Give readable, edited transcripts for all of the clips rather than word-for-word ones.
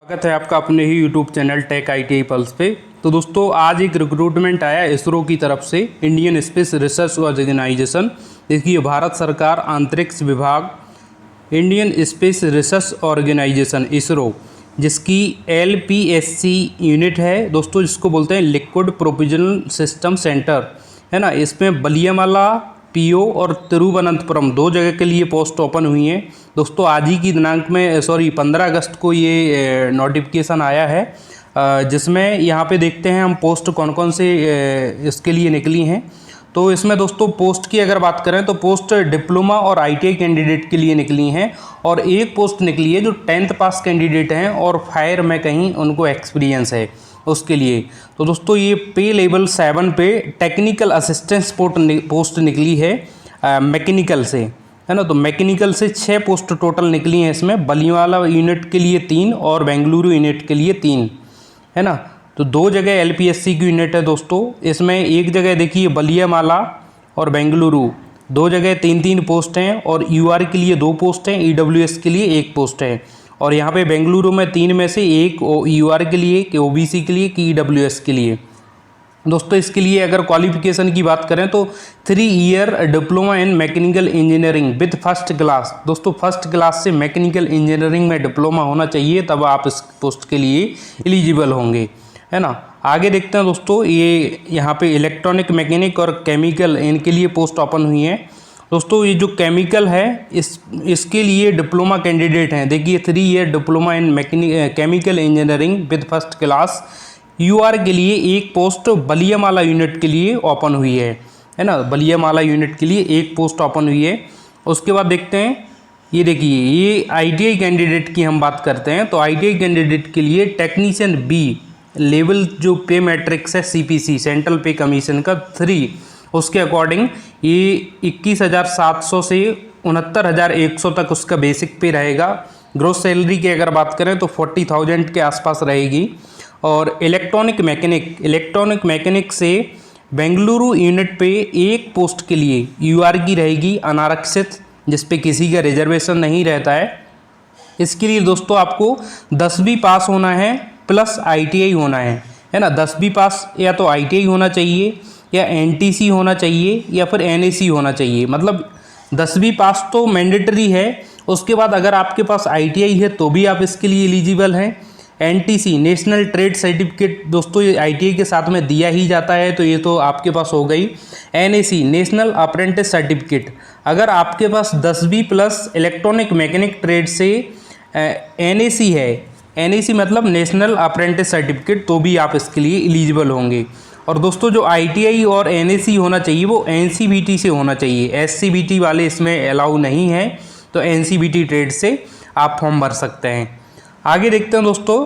स्वागत है आपका अपने ही YouTube channel tech ITI pulse पे। तो दोस्तों आज एक रिक्रूटमेंट आया इसरो की तरफ से, इंडियन स्पेस रिसर्च ऑर्गेनाइजेशन। देखिए भारत सरकार अंतरिक्ष विभाग, Indian space research organisation ISRO, जिसकी LPSC यूनिट है दोस्तों, जिसको बोलते हैं लिक्विड प्रोपिजन सिस्टम सेंटर, है ना। इसमें बलियामाला PO और तिरुवनंतपुरम दो जगह के लिए पोस्ट ओपन हुई हैं दोस्तों। आज ही की दिनांक में 15 अगस्त को ये नोटिफिकेशन आया है, जिसमें यहाँ पे देखते हैं हम पोस्ट कौन कौन से इसके लिए निकली हैं। तो इसमें दोस्तों पोस्ट की अगर बात करें तो पोस्ट डिप्लोमा और ITI कैंडिडेट के लिए निकली हैं, और एक पोस्ट निकली है जो 10th पास कैंडिडेट हैं और फायर में कहीं उनको एक्सपीरियंस है उसके लिए। तो दोस्तों ये पे लेवल 7 पे टेक्निकल असिस्टेंस पोस्ट निकली है मैकेनिकल से, है ना। तो मैकेनिकल से 6 पोस्ट टोटल निकली हैं इसमें। बलियामाला यूनिट के लिए 3 और बेंगलुरु यूनिट के लिए 3, है ना। तो दो जगह LPSC की यूनिट है दोस्तों। इसमें एक जगह देखिए बलियामाला और बेंगलुरु, दो जगह 3-3 पोस्ट हैं, और UR के लिए 2 पोस्ट हैं, EWS के लिए 1 पोस्ट है। और यहाँ पे बेंगलुरु में 3 में से एक UR के लिए, कि OBC के लिए, कि EWS के लिए। दोस्तों इसके लिए अगर क्वालिफिकेशन की बात करें तो 3 year diploma in mechanical engineering with first class. दोस्तों फर्स्ट क्लास से मैकेनिकल इंजीनियरिंग में डिप्लोमा होना चाहिए, तब आप इस पोस्ट के लिए एलिजिबल होंगे, है ना। आगे देखते हैं दोस्तों, ये यहाँ पे इलेक्ट्रॉनिक मैकेनिक और केमिकल, इनके लिए पोस्ट ओपन हुई हैं दोस्तों। ये जो केमिकल है इसके लिए डिप्लोमा कैंडिडेट हैं। देखिए 3 year diploma in chemical engineering with first class. UR के लिए एक पोस्ट बलियामाला यूनिट के लिए ओपन हुई है ना। बलियामाला यूनिट के लिए एक पोस्ट ओपन हुई है। उसके बाद देखते हैं, ये देखिए ये ITI कैंडिडेट की हम बात करते हैं। तो ITI कैंडिडेट के लिए टेक्नीशियन B लेवल जो पे मैट्रिक्स है CPC सेंट्रल पे कमीशन का 3, उसके अकॉर्डिंग ये 21,700 से 69,100 तक उसका बेसिक पे रहेगा। ग्रोस सैलरी की अगर बात करें तो 40,000 के आसपास रहेगी। और इलेक्ट्रॉनिक मैकेनिक से बेंगलुरु यूनिट पे एक पोस्ट के लिए UR की रहेगी अनारक्षित, जिस पे किसी का रिजर्वेशन नहीं रहता है। इसके लिए दोस्तों आपको 10वीं पास होना है प्लस ITI होना है ना। 10वीं पास या तो ITI होना चाहिए, या NTC होना चाहिए, या फिर NAC होना चाहिए। मतलब 10वीं पास तो मैंडेटरी है। उसके बाद अगर आपके पास ITI है तो भी आप इसके लिए एलिजिबल हैं। NTC नेशनल ट्रेड सर्टिफिकेट दोस्तों ये ITI के साथ में दिया ही जाता है, तो ये तो आपके पास हो गई। NAC नेशनल अप्रेंटिस सर्टिफिकेट, अगर आपके पास 10वीं प्लस इलेक्ट्रॉनिक मैकेनिक ट्रेड से NAC है, NAC मतलब नेशनल अप्रेंटिस सर्टिफिकेट, तो भी आप इसके लिए एलिजिबल होंगे। और दोस्तों जो ITI और NAC होना चाहिए वो NCBT से होना चाहिए। SCBT वाले इसमें अलाउ नहीं है, तो NCBT ट्रेड से आप फॉर्म भर सकते हैं। आगे देखते हैं दोस्तों,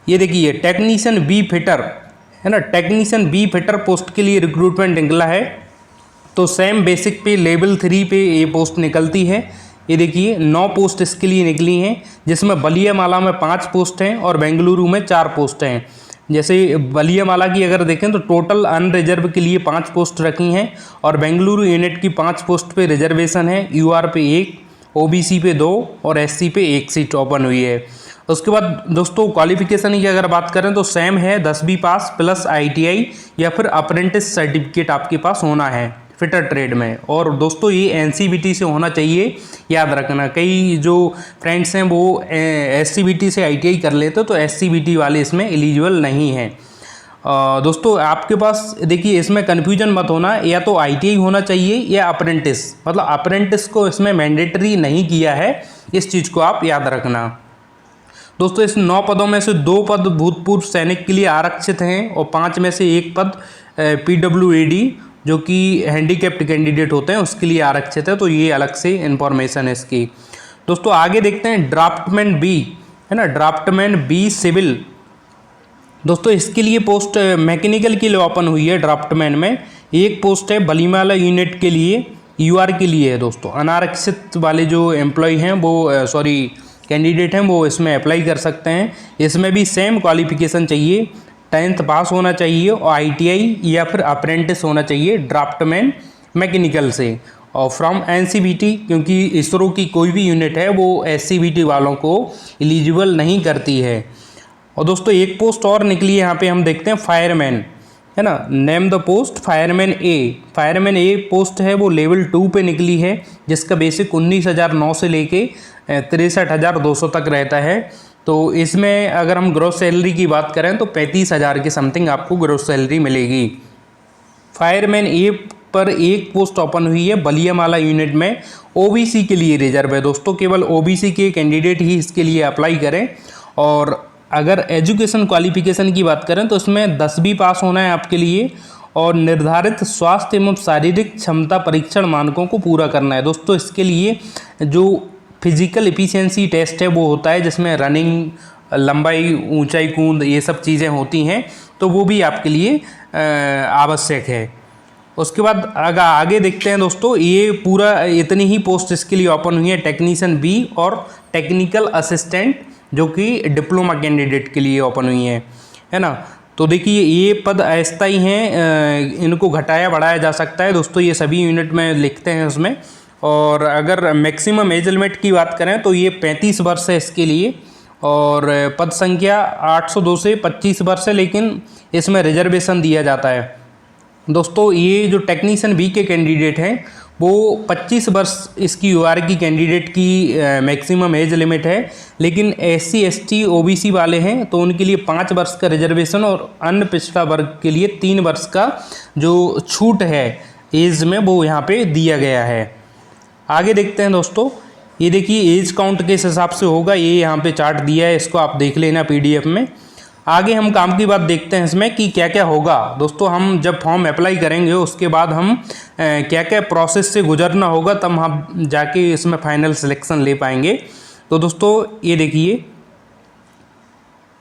ये देखिए टेक्नीशियन B फिटर, है ना। टेक्नीशियन B फिटर पोस्ट के लिए रिक्रूटमेंट निकला है। तो सेम बेसिक पे लेवल 3 पे ये पोस्ट निकलती है। ये देखिए 9 पोस्ट इसके लिए निकली हैं, जिसमें बलियामाला में 5 पोस्ट हैं और बेंगलुरु में 4 पोस्ट हैं। जैसे बलियामाला की अगर देखें तो टोटल अनरिजर्व के लिए 5 पोस्ट रखी हैं, और बेंगलुरु यूनिट की 5 पोस्ट पे रिजर्वेशन है। UR पे 1, OBC पे 2 और SC पे 1 सीट ओपन हुई है। उसके बाद दोस्तों क्वालिफिकेशन की अगर बात करें तो सेम है, 10वीं पास प्लस ITI या फिर अप्रेंटिस सर्टिफिकेट आपके पास होना है फिटर ट्रेड में। और दोस्तों ये NCBT से होना चाहिए, याद रखना। कई जो फ्रेंड्स हैं वो SCBT से ITI कर लेते, तो SCBT वाले इसमें एलिजिबल नहीं हैं। दोस्तों आपके पास देखिए इसमें कन्फ्यूजन मत होना, या तो ITI होना चाहिए या अप्रेंटिस, मतलब अप्रेंटिस को इसमें मैंडेटरी नहीं किया है, इस चीज़ को आप याद रखना। दोस्तों इस 9 पदों में से 2 पद भूतपूर्व सैनिक के लिए आरक्षित हैं, और 5 में से 1 पद PWAD जो कि हैंडीकैप्ड कैंडिडेट होते हैं उसके लिए आरक्षित है। तो ये अलग से इन्फॉर्मेशन है इसकी। दोस्तों आगे देखते हैं ड्राफ्टमैन B, है ना। ड्राफ्टमैन B सिविल, दोस्तों इसके लिए पोस्ट मैकेनिकल के लिए ओपन हुई है। ड्राफ्टमैन में एक पोस्ट है बलियामाला यूनिट के लिए, UR के लिए है दोस्तों। अनारक्षित वाले जो एम्प्लॉय हैं वो कैंडिडेट हैं वो इसमें अप्लाई कर सकते हैं। इसमें भी सेम क्वालिफिकेशन चाहिए, 10th पास होना चाहिए और ITI या फिर अप्रेंटिस होना चाहिए ड्राफ्टमैन मैकेनिकल से, और फ्रॉम NCBT, क्योंकि इसरो की कोई भी यूनिट है वो SCBT वालों को एलिजिबल नहीं करती है। और दोस्तों एक पोस्ट और निकली है यहाँ पे, हम देखते हैं फायरमैन, है ना। Name the post fireman A. Fireman A post है वो लेवल 2 पे निकली है, जिसका बेसिक 19,009 से लेके 63,200 तक रहता है। तो इसमें अगर हम ग्रोस सैलरी की बात करें तो 35,000 के समथिंग आपको ग्रोस सैलरी मिलेगी। फायरमैन ए पर एक पोस्ट ओपन हुई है बलियामाला यूनिट में, ओबीसी के लिए रिजर्व है दोस्तों, केवल ओबीसी के कैंडिडेट ही इसके लिए अप्लाई करें। और अगर एजुकेशन क्वालिफिकेशन की बात करें तो इसमें 10वीं पास होना है आपके लिए, और निर्धारित स्वास्थ्य एवं शारीरिक क्षमता परीक्षण मानकों को पूरा करना है। दोस्तों इसके लिए जो फिजिकल एफिशिएंसी टेस्ट है वो होता है, जिसमें रनिंग, लंबाई, ऊंचाई कूद, ये सब चीज़ें होती हैं, तो वो भी आपके लिए आवश्यक है। उसके बाद अगर आगे देखते हैं दोस्तों, ये पूरा इतनी ही पोस्ट इसके लिए ओपन हुई है, टेक्नीशियन बी और टेक्निकल असिस्टेंट, जो कि डिप्लोमा कैंडिडेट के लिए ओपन हुई है ना। तो देखिए ये पद अस्थायी हैं, इनको घटाया बढ़ाया जा सकता है दोस्तों, ये सभी यूनिट में लिखते हैं उसमें। और अगर मैक्सिमम एज लिमिट की बात करें तो ये 35 वर्ष है इसके लिए, और पद संख्या 802 से 25 वर्ष है, लेकिन इसमें रिजर्वेशन दिया जाता है दोस्तों। ये जो टेक्नीशियन बी के कैंडिडेट हैं वो 25 वर्ष इसकी यूआर की कैंडिडेट की मैक्सिमम एज लिमिट है, लेकिन SC ST OBC वाले हैं तो उनके लिए 5 वर्ष का रिजर्वेशन, और अन्य पिछड़ा वर्ग के लिए 3 वर्ष का जो छूट है एज में वो यहाँ पे दिया गया है। आगे देखते हैं दोस्तों, ये देखिए एज काउंट के हिसाब से होगा, ये यहाँ पे चार्ट दिया है, इसको आप देख लेना PDF में। आगे हम काम की बात देखते हैं इसमें कि क्या क्या होगा दोस्तों। हम जब फॉर्म अप्लाई करेंगे उसके बाद हम क्या क्या प्रोसेस से गुजरना होगा, तब हम जाके इसमें फाइनल सिलेक्शन ले पाएंगे। तो दोस्तों ये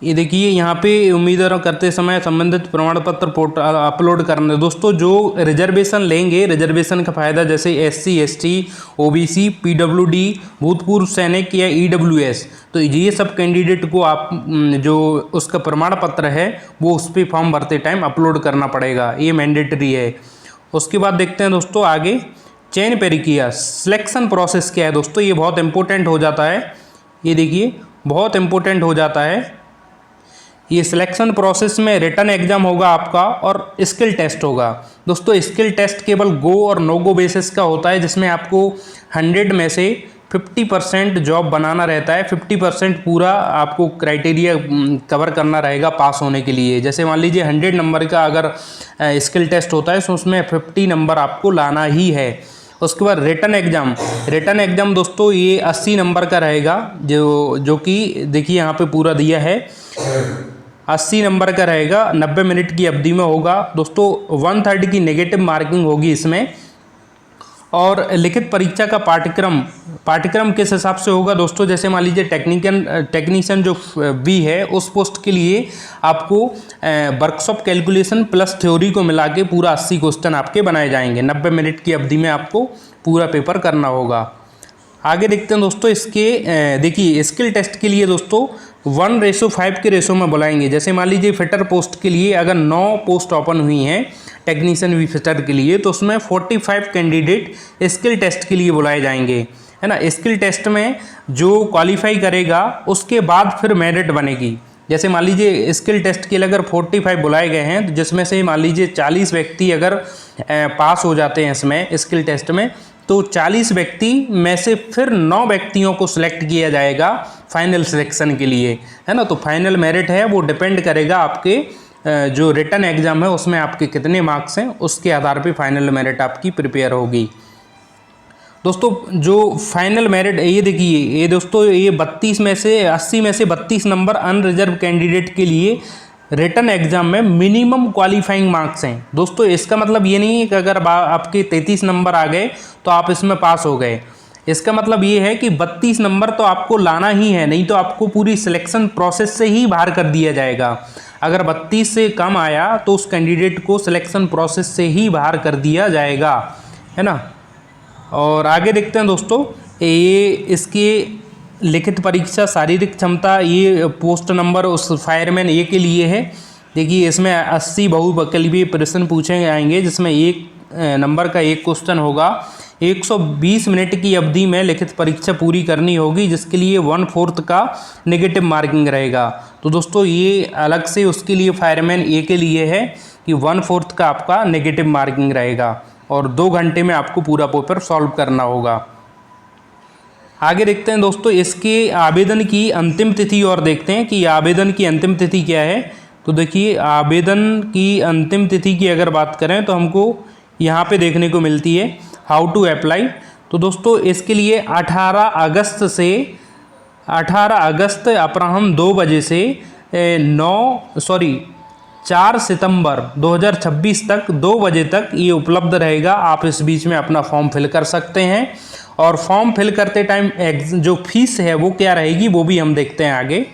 देखिए यहाँ पे उम्मीदवार करते समय संबंधित प्रमाण पत्र पोर्टल अपलोड करना है दोस्तों। जो रिजर्वेशन लेंगे, रिजर्वेशन का फ़ायदा जैसे SC ST OBC PWD, भूतपूर्व सैनिक या EWS, तो ये सब कैंडिडेट को आप जो उसका प्रमाण पत्र है वो उस पर फॉर्म भरते टाइम अपलोड करना पड़ेगा, ये मैंडेटरी है। उसके बाद देखते हैं दोस्तों आगे चयन प्रक्रिया, सिलेक्शन प्रोसेस क्या है दोस्तों, ये बहुत इंपॉर्टेंट हो जाता है। ये देखिए बहुत इंपॉर्टेंट हो जाता है। ये सिलेक्शन प्रोसेस में रिटन एग्जाम होगा आपका और स्किल टेस्ट होगा दोस्तों। स्किल टेस्ट केवल गो और नो गो बेसिस का होता है, जिसमें आपको 100 में से 50% जॉब बनाना रहता है, 50% पूरा आपको क्राइटेरिया कवर करना रहेगा पास होने के लिए। जैसे मान लीजिए 100 नंबर का अगर स्किल टेस्ट होता है तो उसमें 50 नंबर आपको लाना ही है। उसके बाद रिटन एग्ज़ाम दोस्तों ये 80 नंबर का रहेगा, जो कि देखिए यहाँ पे पूरा दिया है, 80 नंबर का रहेगा, 90 मिनट की अवधि में होगा दोस्तों। 1/3 की नेगेटिव मार्किंग होगी इसमें। और लिखित परीक्षा का पाठ्यक्रम किस हिसाब से होगा दोस्तों, जैसे मान लीजिए टेक्नीशियन जो बी है उस पोस्ट के लिए आपको वर्कशॉप कैलकुलेशन प्लस थ्योरी को मिला के पूरा 80 क्वेश्चन आपके बनाए जाएंगे। 90 मिनट की अवधि में आपको पूरा पेपर करना होगा। आगे देखते हैं दोस्तों इसके देखिए स्किल टेस्ट के लिए दोस्तों 1:5 के रेशो में बुलाएंगे। जैसे मान लीजिए फिटर पोस्ट के लिए अगर 9 पोस्ट ओपन हुई हैं टेक्नीशियन वी फिटर के लिए, तो उसमें 45 कैंडिडेट स्किल टेस्ट के लिए बुलाए जाएंगे, है ना। स्किल टेस्ट में जो क्वालिफाई करेगा उसके बाद फिर मेरिट बनेगी। जैसे मान लीजिए स्किल टेस्ट के लिए अगर 45 बुलाए गए हैं, तो जिसमें से मान लीजिए 40 व्यक्ति अगर पास हो जाते हैं इसमें स्किल टेस्ट में, तो 40 व्यक्ति में से फिर 9 व्यक्तियों को सिलेक्ट किया जाएगा फाइनल सिलेक्शन के लिए, है ना। तो फाइनल मेरिट है वो डिपेंड करेगा आपके जो रिटन एग्ज़ाम है उसमें आपके कितने मार्क्स हैं, उसके आधार पे फाइनल मेरिट आपकी प्रिपेयर होगी दोस्तों। जो फाइनल मेरिट ये देखिए, ये दोस्तों ये 80 में से 32 नंबर अनरिजर्व कैंडिडेट के लिए रिटन एग्जाम में मिनिमम क्वालिफाइंग मार्क्स हैं दोस्तों। इसका मतलब ये नहीं है कि अगर आपके 33 नंबर आ गए तो आप इसमें पास हो गए। इसका मतलब ये है कि 32 नंबर तो आपको लाना ही है, नहीं तो आपको पूरी सिलेक्शन प्रोसेस से ही बाहर कर दिया जाएगा। अगर 32 से कम आया तो उस कैंडिडेट को सिलेक्शन प्रोसेस से ही बाहर कर दिया जाएगा, है ना। और आगे देखते हैं दोस्तों, ये इसके लिखित परीक्षा शारीरिक क्षमता, ये पोस्ट नंबर उस फायरमैन ए के लिए है। देखिए इसमें 80 बहुविकल्पीय प्रश्न पूछे जाएंगे, जिसमें 1 नंबर का 1 क्वेश्चन होगा। 120 मिनट की अवधि में लिखित परीक्षा पूरी करनी होगी, जिसके लिए 1/4 का नेगेटिव मार्किंग रहेगा। तो दोस्तों ये अलग से उसके लिए फायरमैन ए के लिए है कि 1/4 का आपका नेगेटिव मार्किंग रहेगा और 2 घंटे में आपको पूरा पेपर सॉल्व करना होगा। आगे देखते हैं दोस्तों इसके आवेदन की अंतिम तिथि और देखते हैं कि आवेदन की अंतिम तिथि क्या है। तो देखिए आवेदन की अंतिम तिथि की अगर बात करें तो हमको यहाँ पे देखने को मिलती है हाउ टू अप्लाई। तो दोस्तों इसके लिए 18 अगस्त अपराह्न 2 बजे से 4 सितंबर 2026 तक 2 बजे तक ये उपलब्ध रहेगा। आप इस बीच में अपना फॉर्म फिल कर सकते हैं और फॉर्म फिल करते टाइम जो फीस है वो क्या रहेगी वो भी हम देखते हैं आगे।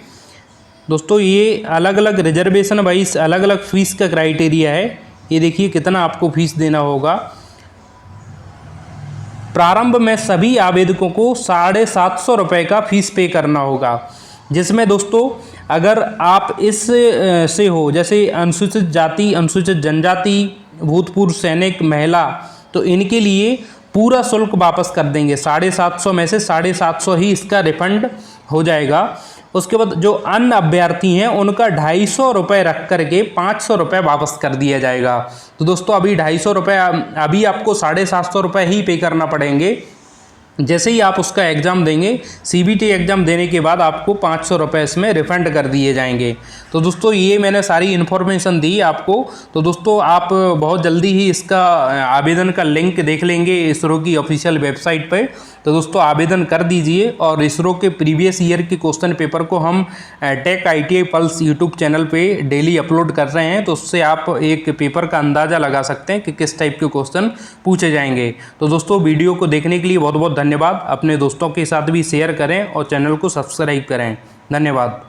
दोस्तों ये अलग अलग रिजर्वेशन वाइज अलग अलग फ़ीस का क्राइटेरिया है। ये देखिए कितना आपको फ़ीस देना होगा। प्रारंभ में सभी आवेदकों को 750 रुपये का फ़ीस पे करना होगा, जिसमें दोस्तों अगर आप इस से हो जैसे अनुसूचित जाति, अनुसूचित जनजाति, भूतपूर्व सैनिक, महिला, तो इनके लिए पूरा शुल्क वापस कर देंगे। 750 में से 750 ही इसका रिफंड हो जाएगा। उसके बाद जो अन्य अभ्यर्थी हैं उनका 250 रुपये रख करके 500 रुपये वापस कर दिया जाएगा। तो दोस्तों अभी 250 रुपये अभी आपको 750 रुपये ही पे करना पड़ेंगे। जैसे ही आप उसका एग्ज़ाम देंगे, CBT एग्ज़ाम देने के बाद आपको 500 रुपये इसमें रिफ़ंड कर दिए जाएंगे। तो दोस्तों ये मैंने सारी इन्फॉर्मेशन दी आपको। तो दोस्तों आप बहुत जल्दी ही इसका आवेदन का लिंक देख लेंगे इसरो की ऑफिशियल वेबसाइट पर। तो दोस्तों आवेदन कर दीजिए और इसरो के प्रीवियस ईयर के क्वेश्चन पेपर को हम tech ITI plus YouTube channel पे डेली अपलोड कर रहे हैं, तो उससे आप एक पेपर का अंदाज़ा लगा सकते हैं कि किस टाइप के क्वेश्चन पूछे जाएंगे। तो दोस्तों वीडियो को देखने के लिए बहुत बहुत धन्यवाद। अपने दोस्तों के साथ भी शेयर करें और चैनल को सब्सक्राइब करें। धन्यवाद।